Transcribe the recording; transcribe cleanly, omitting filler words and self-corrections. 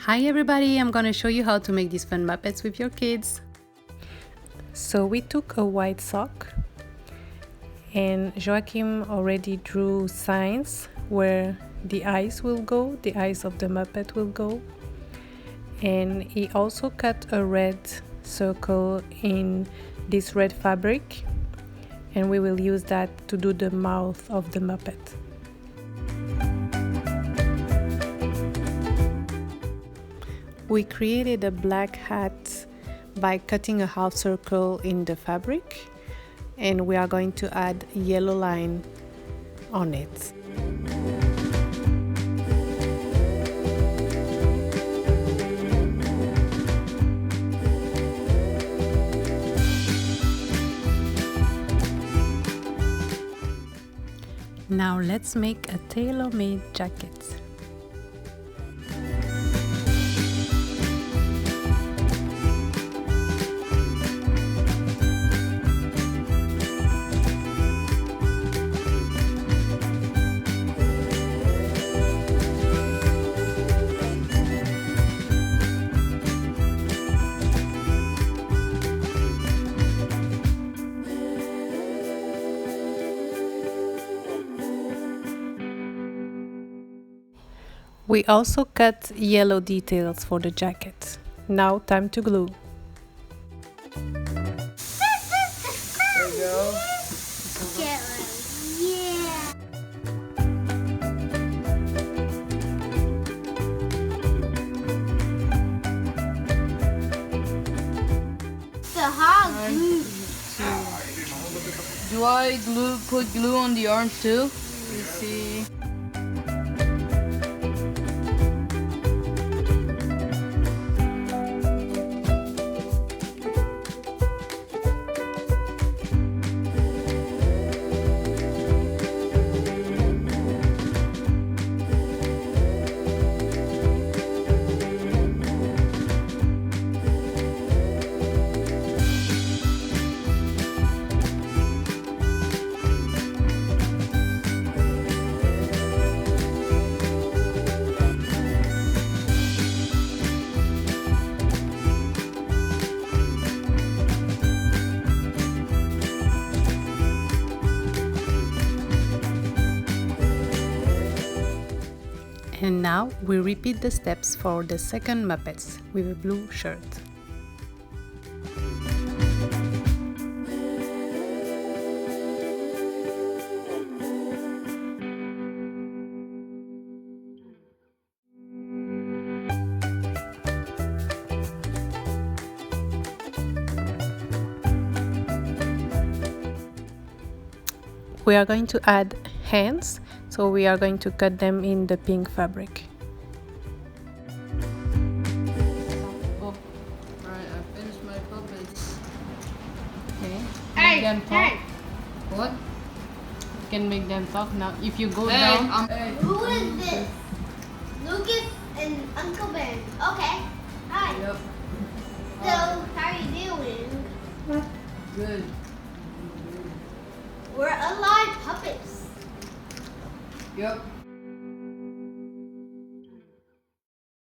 Hi everybody, I'm gonna show you how to make these fun Muppets with your kids. So we took a white sock and Joakym already drew signs where the eyes will go, the eyes of the Muppet will go. And he also cut a red circle in this red fabric, and we will use that to do the mouth of the Muppet. We created a black hat by cutting a half circle in the fabric, and we are going to add a yellow line on it. Now let's make a tailor-made jacket. We also cut yellow details for the jacket. Now time to glue. There you go. Get ready. Yeah. The hot glue. Do I put glue on the arms too? Let's see. And now we repeat the steps for the second Muppets with a blue shirt. We are going to add hands, so we are going to cut them in the pink fabric. Oh, alright, I finished my puppets. Okay. Hey, Make them talk. hey. What? You can make them talk now. If you go Hey, down, hey. Who is this? Lucas and Uncle Ben. Okay. Hi. Yep. So, how are you doing? Good. We're alive puppets. Yep.